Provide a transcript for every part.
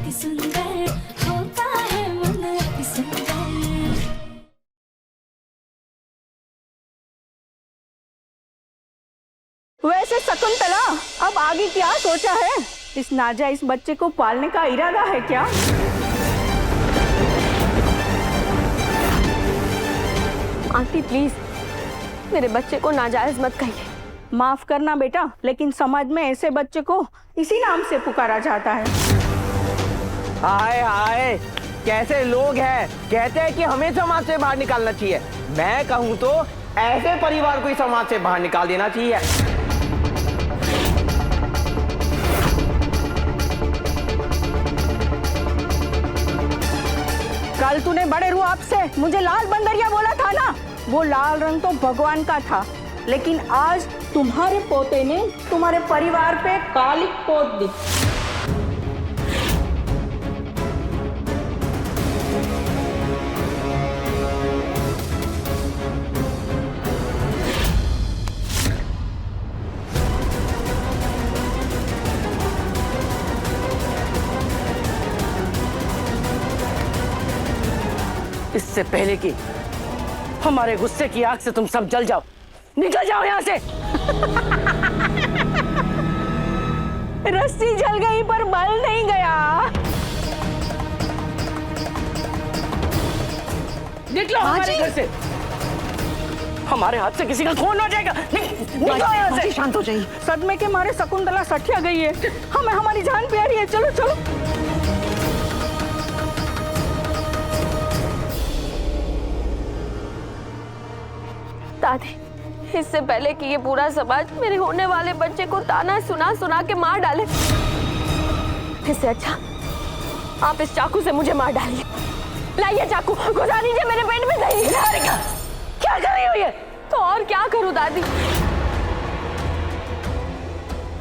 अति सुंदर होता है मन अति सुंदर। वैसे शकुंतला, अब आगे क्या सोचा है? इस नाजायज बच्चे को पालने का इरादा है क्या? आंटी प्लीज मेरे बच्चे को नाजायज मत कहिए। माफ करना बेटा, लेकिन समाज में ऐसे बच्चे को इसी नाम से पुकारा जाता है। हाय हाय, कैसे लोग हैं। कहते हैं कि हमें समाज से बाहर निकालना चाहिए। मैं कहूँ तो ऐसे परिवार को ही समाज से बाहर निकाल देना चाहिए। कल तूने बड़े रूप से मुझे लाल बंदरिया बोला था ना, वो लाल रंग तो भगवान का था, लेकिन आज तुम्हारे पोते ने तुम्हारे परिवार पे काली पोत दी। इससे पहले कि हमारे गुस्से की आग से तुम सब जल जाओ, निकल जाओ यहाँ से। रस्सी जल गई पर बल नहीं गया। निकलो हमारे घर से। हमारे हाथ से किसी का खून हो जाएगा। निकलो यहाँ से। शांत हो जाइए। सदमे के मारे शकुंतला सठिया गई है। हमें हमारी जान प्यारी है। चलो चलो। दादी, इससे पहले कि ये पूरा समाज मेरे होने वाले बच्चे को ताना सुना सुना के मार डाले, इससे अच्छा आप इस चाकू से मुझे मार डालिए। लाइए चाकू, घुसा दीजिए मेरे पेट में। दही क्या कर रही हो ये? तो और क्या करूं दादी?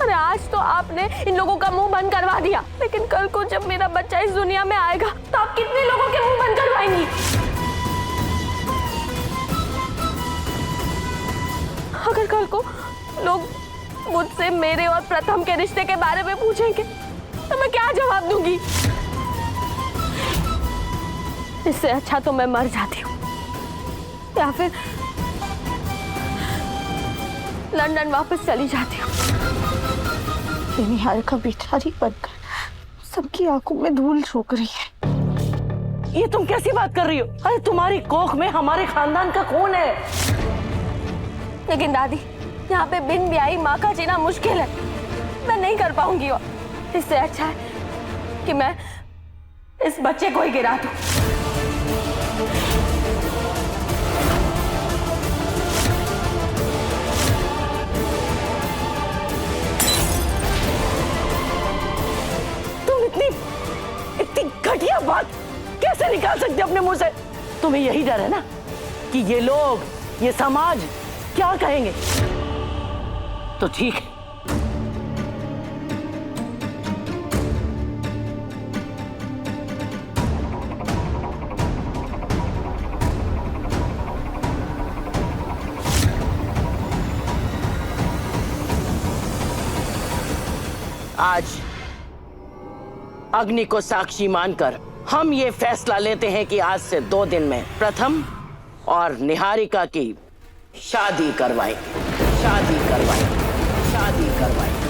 अरे आज तो आपने इन लोगों का मुंह बंद करवा दिया, लेकिन कल को जब मेरा बच्चा इस दुनिया में आएगा तो आप कितने लोगों के मुंह बंद करवाएंगी? अगर कल को लोग मुझसे मेरे और प्रथम के रिश्ते के बारे में पूछेंगे तो मैं क्या जवाब दूंगी? इससे अच्छा तो मैं मर जाती हूँ या फिर लंदन वापस चली जाती हूँ। निहार का बेचारी बनकर सबकी आंखों में धूल झोंक रही है। ये तुम कैसी बात कर रही हो? अरे तुम्हारी कोख में हमारे खानदान का खून है। लेकिन दादी, यहाँ पे बिन ब्याही माँ का जीना मुश्किल है। मैं नहीं कर पाऊंगी और इससे अच्छा है कि मैं इस बच्चे को ही गिरा दूं। तुम इतनी घटिया बात कैसे निकाल सकते अपने मुंह से? तुम्हें यही डर है ना कि ये लोग, ये समाज क्या कहेंगे? तो ठीक है, आज अग्नि को साक्षी मानकर हम ये फैसला लेते हैं कि आज से 2 दिन में प्रथम और निहारिका की शादी करवाएंगे। शादी करवाएंगे। शादी करवाएंगे।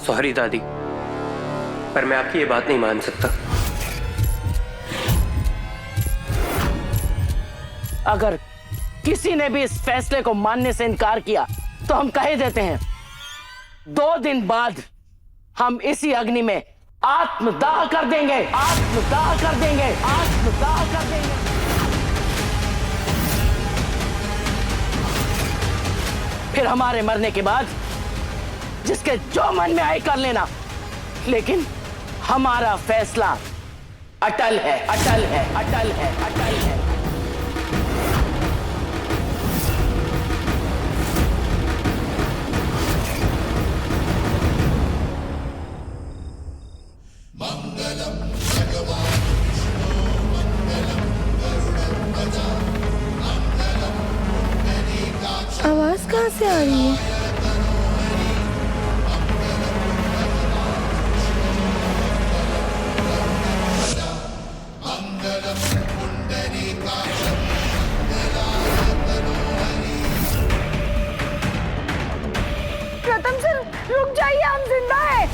सॉरी दादी, पर मैं आपकी ये बात नहीं मान सकता। अगर किसी ने भी इस फैसले को मानने से इनकार किया तो हम कह देते हैं 2 दिन बाद हम इसी अग्नि में आत्मदाह कर देंगे। आत्मदाह कर देंगे। आत्मदाह कर देंगे। फिर हमारे मरने के बाद जिसके जो मन में आए कर लेना, लेकिन हमारा फैसला अटल है। अटल है। अटल है। अटल है। से आ रही है? प्रथम सर रुक जाइए, हम जिंदा है।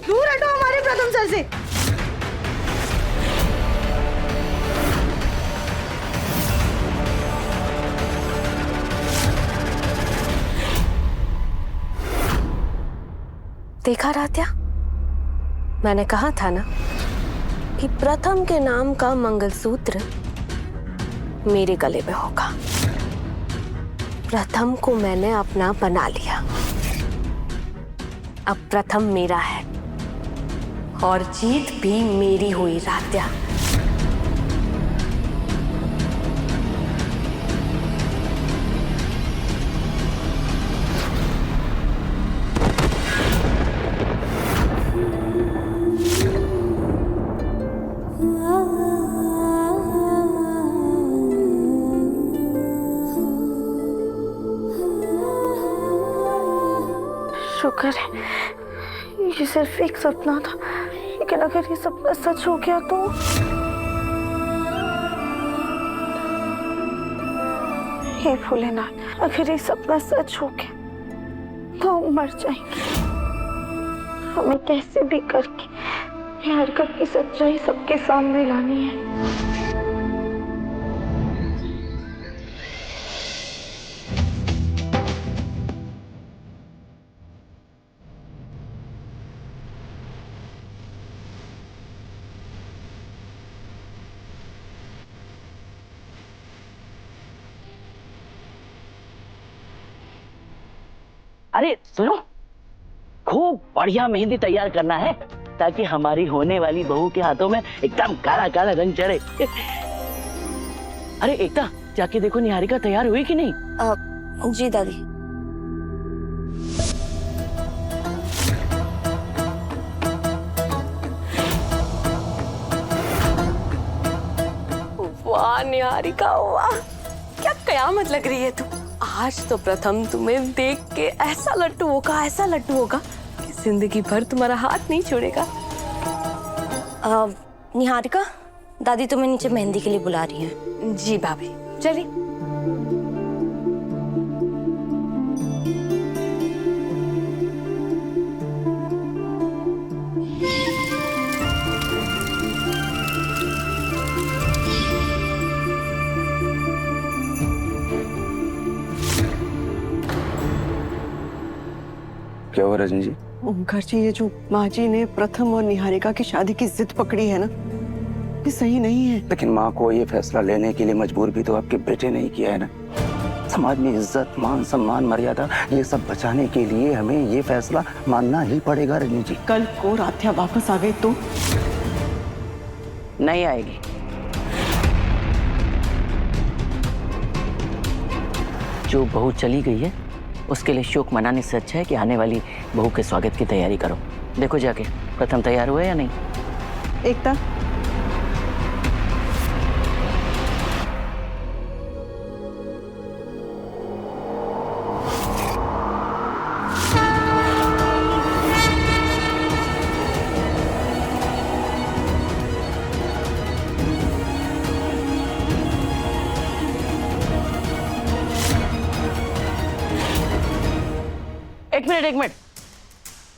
दूर हटो हमारे प्रथम सर से। देखा रात्या, मैंने कहा था ना कि प्रथम के नाम का मंगलसूत्र मेरे गले में होगा। प्रथम को मैंने अपना बना लिया। अब प्रथम मेरा है और जीत भी मेरी हुई रात्या। शुक्र है ये सिर्फ एक सपना था, लेकिन अगर ये सपना सच हो गया तो हे भोलेनाथ, अगर ये सपना सच हो गया तो हम मर जाएंगे। हमें कैसे भी करके ये हरकत की सच्चाई सबके सामने लानी है। अरे सुनो, खूब बढ़िया मेहंदी तैयार करना है ताकि हमारी होने वाली बहू के हाथों में एकदम काला काला रंग चढ़े। अरे एकता, जाके देखो निहारिका तैयार हुई कि नहीं? जी दादी। वाह निहारिका वाह, क्या कयामत लग रही है तू। आज तो प्रथम तुम्हें देख के ऐसा लट्टू होगा कि जिंदगी भर तुम्हारा हाथ नहीं छोड़ेगा। निहारिका, दादी तुम्हें नीचे मेहंदी के लिए बुला रही हैं। जी भाभी, चलिए। क्या हुआ रजनी जी? ओंकार जी, ये जो माँ जी ने प्रथम और निहारिका की शादी की जिद पकड़ी है ना, ये सही नहीं है। लेकिन माँ को ये फैसला लेने के लिए मजबूर भी तो आपके बेटे ने ही किया है ना। समाज में इज्जत, मान सम्मान, मर्यादा, ये सब बचाने के लिए हमें ये फैसला मानना ही पड़ेगा रजनी जी। कल को रात्या वापस आ गई तो? नहीं आएगी। जो बहू चली गई है उसके लिए शोक मनाने से अच्छा है कि आने वाली बहू के स्वागत की तैयारी करो। देखो जाके प्रथम तैयार हुए या नहीं। एकता, एक मिनट,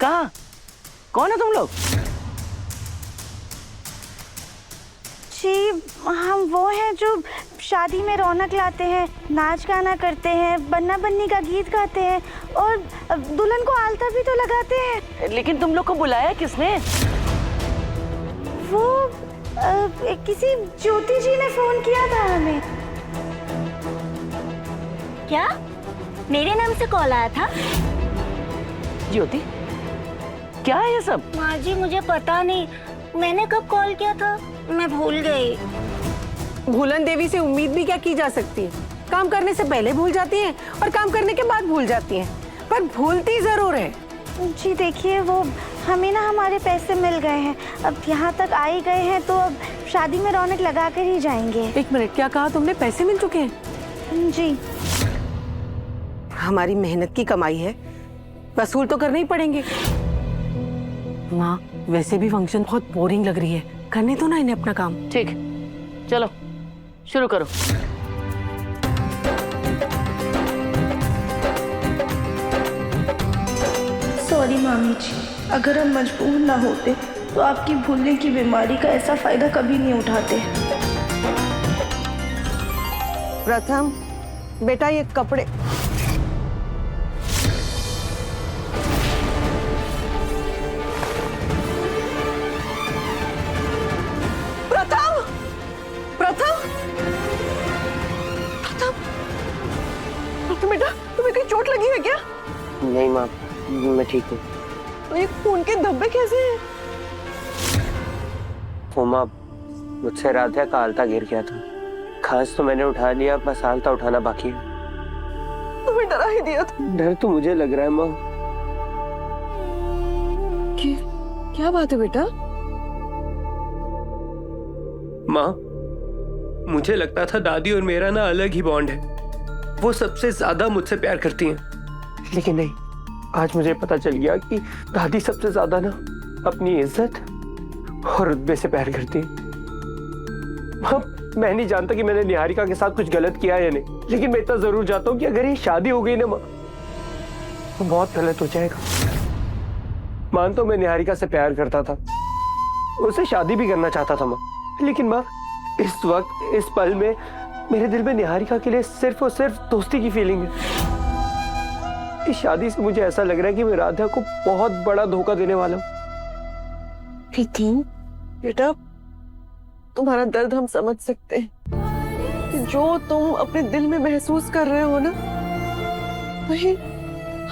कहाँ, कौन है तुम लोग? जी, हम वो हैं जो शादी में रौनक लाते हैं, नाच गाना करते हैं, बन्ना बन्नी का गीत गाते हैं और दुल्हन को आलता भी तो लगाते हैं। लेकिन तुम लोग को बुलाया किसने? वो किसी ज्योति जी ने फोन किया था हमें। क्या मेरे नाम से कॉल आया था? ज्योति, क्या है ये सब? माँ जी मुझे पता नहीं, मैंने कब कॉल किया था मैं भूल गई। भूलन देवी से उम्मीद भी क्या की जा सकती है? काम करने से पहले भूल जाती हैं और काम करने के बाद भूल जाती हैं, पर भूलती जरूर है। जी देखिए, वो हमें ना हमारे पैसे मिल गए हैं, अब यहाँ तक आ ही गए हैं तो अब शादी में रौनक लगा कर ही जाएंगे। एक मिनट, क्या कहा तुमने? पैसे मिल चुके हैं? जी। हमारी मेहनत की कमाई है, वसूल तो करने ही पड़ेंगे। माँ, वैसे भी फंक्शन बहुत बोरिंग लग रही है, करने दो ना इन्हें अपना काम। ठीक, चलो शुरू करो। सॉरी मामी जी, अगर हम मजबूर ना होते तो आपकी भूलने की बीमारी का ऐसा फायदा कभी नहीं उठाते। प्रथम बेटा, ये कपड़े प्रथम प्रथम प्रथम प्रथम बेटा, तुम्हें कोई चोट लगी है क्या? नहीं माँ, मैं ठीक हूँ। तो ये खून के धब्बे कैसे हैं? वो माँ, मुझसे राधिका का आलता गिर गया था। खांस तो मैंने उठा लिया, बस आलता उठाना बाकी है। तुम्हें डरा ही दिया था। डर तो मुझे लग रहा है माँ। क्या बात है बेटा? माँ, मुझे लगता था दादी और मेरा ना अलग ही बॉन्ड है, वो सबसे ज्यादा मुझसे प्यार करती हैं, लेकिन नहीं, आज मुझे पता चल गया कि दादी सबसे ज्यादा ना अपनी इज्जत और रुतबे से प्यार करती है। माँ, मैं नहीं जानता कि मैंने निहारिका के साथ कुछ गलत किया या नहीं, लेकिन मैं इतना जरूर जानता हूँ कि अगर ये शादी हो गई ना माँ, तो बहुत गलत हो जाएगा। मानता हूँ मैं निहारिका से प्यार करता था, उससे शादी भी करना चाहता था माँ, लेकिन माँ इस वक्त इस पल में मेरे दिल में निहारिका के लिए सिर्फ और सिर्फ दोस्ती की फीलिंग है। इस शादी से मुझे ऐसा लग रहा है कि मैं राधा को बहुत बड़ा धोखा देने वाला हूँ। बेटा, तुम्हारा दर्द हम समझ सकते हैं कि जो तुम अपने दिल में महसूस कर रहे हो ना, वही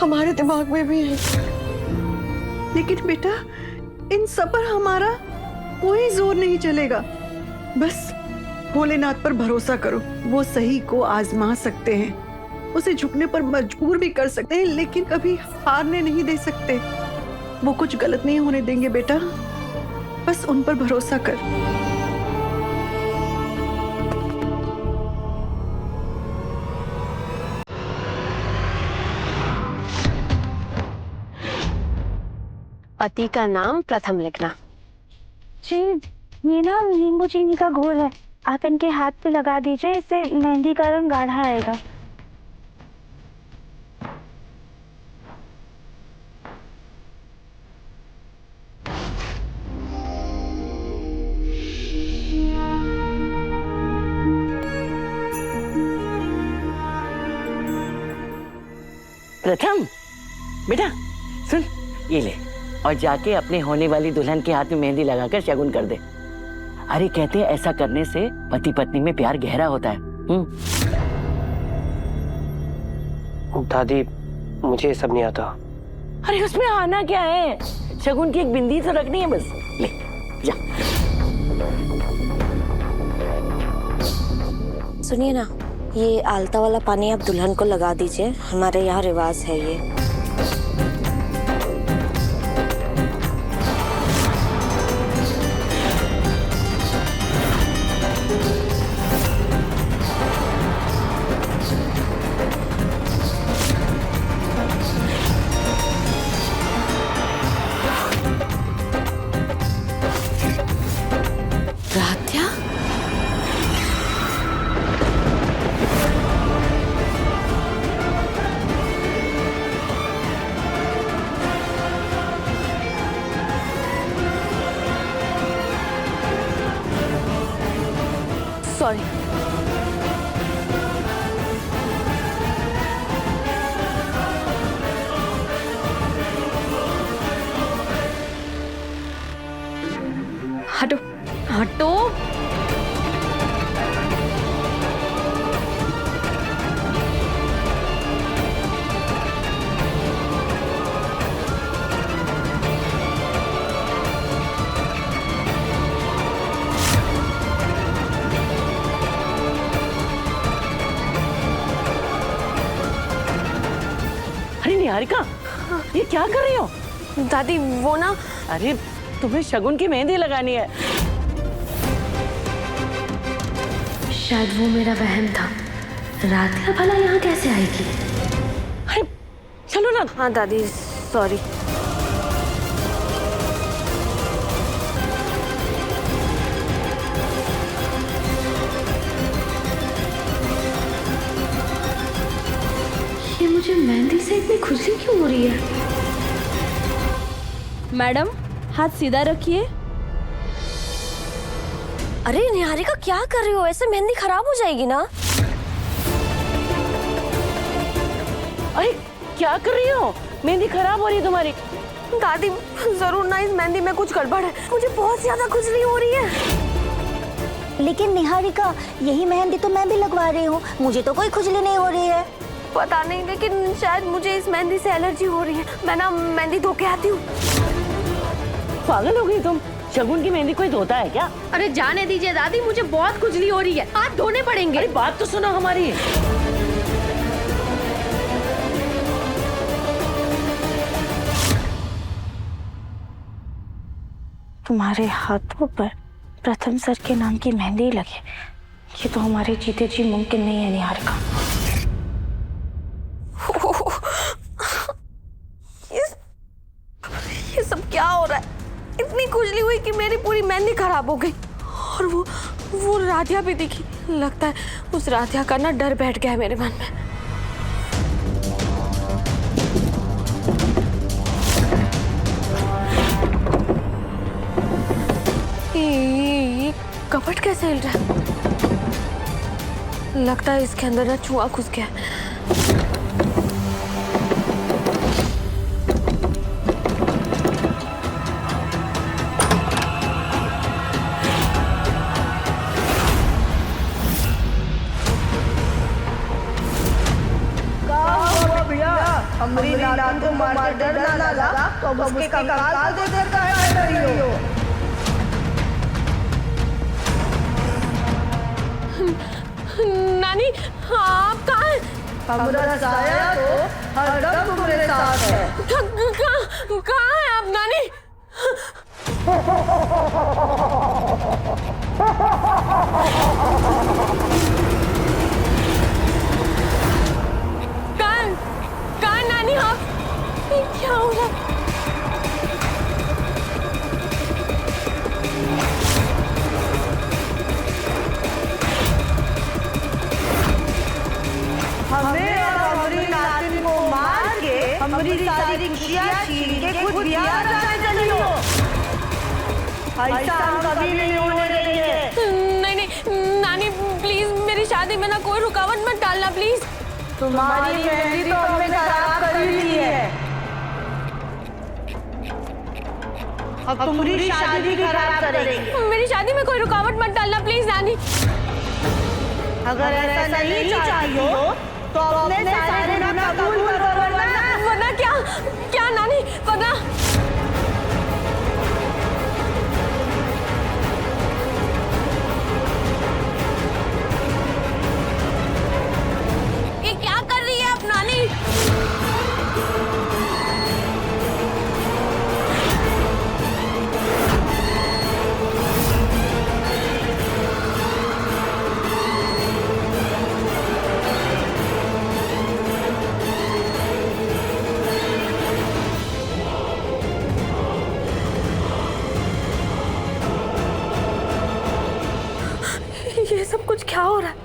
हमारे दिमाग में भी है। लेकिन बेटा, इन सब पर हमारा कोई जोर नहीं चलेगा। बस भोलेनाथ पर भरोसा करो, वो सही को आजमा सकते हैं, उसे झुकने पर मजबूर भी कर सकते हैं, लेकिन कभी हारने नहीं दे सकते। वो कुछ गलत नहीं होने देंगे बेटा, बस उन पर भरोसा कर। पति का नाम प्रथम लिखना। जी, ये ना नींबू चीनी का घोल है, आप इनके हाथ पे लगा दीजिए, इससे मेहंदी का रंग गाढ़ा आएगा। प्रथम बेटा सुन, ये ले और जाके अपने होने वाली दुल्हन के हाथ में मेहंदी लगाकर शगुन कर दे। अरे कहते हैं ऐसा करने से पति पत्नी में प्यार गहरा होता है। दादी, मुझे ये सब नहीं आता। अरे उसमें आना क्या है, शगुन की एक बिंदी तो रखनी है बस। ले जा। सुनिए ना, ये आलता वाला पानी आप दुल्हन को लगा दीजिए, हमारे यहाँ रिवाज है ये। राध्या, सॉरी। हटो हटो। निहारिका, ये क्या कर रही हो? दादी वो ना, अरे तुम्हें शगुन की मेहंदी लगानी है। शायद वो मेरा वहम था। राधिका भला यहाँ कैसे आएगी? अरे चलो ना। हाँ दादी, सॉरी। ये मुझे मेहंदी से इतनी खुजली क्यों हो रही है? मैडम हाथ सीधा रखिए। अरे निहारिका क्या कर रही हो? ऐसे मेहंदी खराब हो जाएगी ना। अरे क्या कर रही हो? मेहंदी खराब हो रही है तुम्हारी। दादी जरूर ना, इस मेहंदी में कुछ गड़बड़ है। मुझे बहुत ज्यादा खुजली हो रही है। लेकिन निहारिका, यही मेहंदी तो मैं भी लगवा रही हूँ, मुझे तो कोई खुजली नहीं हो रही है। पता नहीं, लेकिन शायद मुझे इस मेहंदी से एलर्जी हो रही है। मैं ना मेहंदी धो के आती हूँ। पागल हो गई तुम? शगुन की मेहंदी कोई धोता है क्या? अरे जाने दीजिए दादी, मुझे बहुत खुजली हो रही है, हाथ धोने पड़ेंगे। अरे बात तो सुनो हमारी। तुम्हारे हाथों पर प्रथम सर के नाम की मेहंदी लगे, ये तो हमारे जीते जी मुमकिन नहीं है निहारिका। ये सब क्या हो रहा है? इतनी खुजली हुई कि मेरी पूरी मेहंदी खराब हो गई। और वो राधिया भी दिखी। लगता है उस राधिया का ना डर बैठ गया है मेरे मन में। ये कपट कैसे हिल रहा है? लगता है इसके अंदर ना चूहा घुस गया है। हमारी नानी को मार के डर ना लगा तो अब उसके कंकाल को देख कर रही हो। नानी आप कहाँ हैं? हमारा साया तो हरदम तुम्हारे साथ है। कहाँ हैं आप नानी? कहाँ नानी आप? क्या हो रहा है? हमें और हमारी नातिन को मार के हमारी सारी खुशियाँ छीन के खुद बिहार जाने चली हो। ऐसा हम कभी नहीं होने देंगे। नहीं नानी, प्लीज मेरी शादी में ना कोई रुकावट मत डालना प्लीज। तुम्हारी मेहंदी तो हमने खराब कर ही दी है, अब तुम्हारी शादी भी खराब करेंगे। मेरी शादी में कोई रुकावट मत डालना प्लीज नानी। अगर ऐसा नहीं चाहिए हो तो अपने सारे गुनाह कबूल करो, वरना क्या नानी? वरना ये क्या कर रही है आप नानी? ये सब कुछ क्या हो रहा है?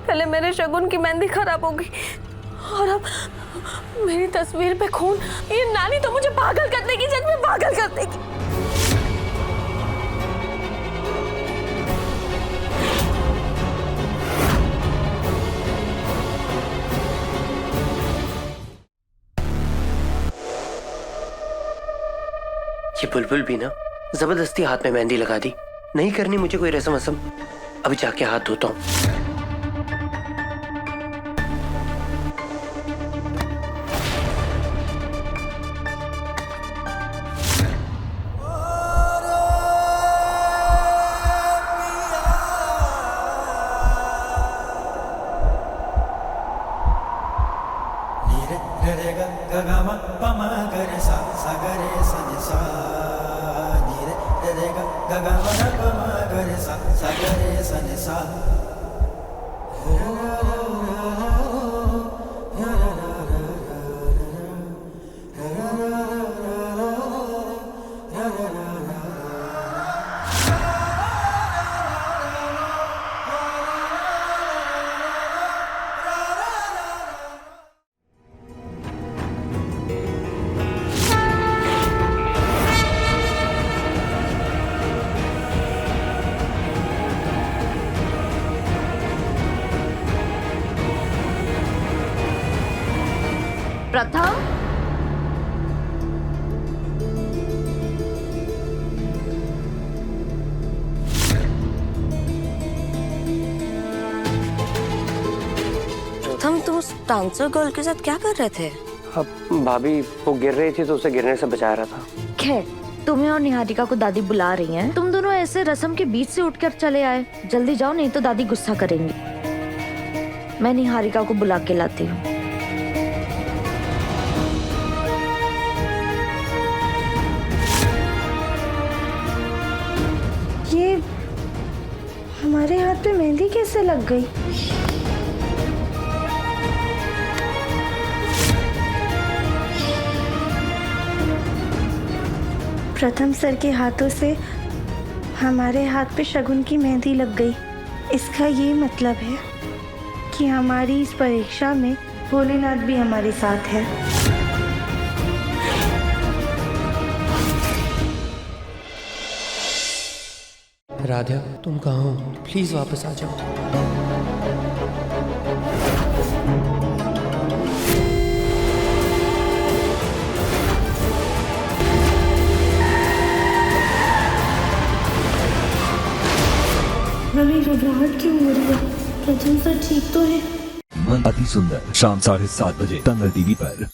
पहले मेरे शगुन की मेहंदी खराब हो गई और अब मेरी तस्वीर पे खून। ये नानी तो मुझे पागल कर देगी, सच में पागल कर देगी। ये बुलबुल भी ना जबरदस्ती हाथ में मेहंदी लगा दी। नहीं करनी मुझे कोई रस्म वसम, अभी जाके हाथ धोता हूँ। रे रे गा गा पमा गरे सा सा गरे सा नि सा नि रे रे ग ग ग म ग पमा गरे सा सा गरे सा नि सा प्रथम, प्रथम, तुम उस डांसर गर्ल के साथ क्या कर रहे थे? अब भाभी वो गिर रही थी तो उसे गिरने से बचा रहा था। खैर, तुम्हें और निहारिका को दादी बुला रही हैं। तुम दोनों ऐसे रस्म के बीच से उठकर चले आए। जल्दी जाओ, नहीं तो दादी गुस्सा करेंगी। मैं निहारिका को बुला के लाती हूँ। ये हमारे हाथ पे मेहंदी कैसे लग गई? प्रथम सर के हाथों से हमारे हाथ पे शगुन की मेहंदी लग गई। इसका ये मतलब है कि हमारी इस परीक्षा में भोलेनाथ भी हमारे साथ है। राधा, तुम कहाँ हो? प्लीज वापस आ जाओ। हमें घबराहट क्यों हो रही है? प्रथम सर ठीक तो है? अति सुंदर शाम 7:30 बजे तंग टीवी पर।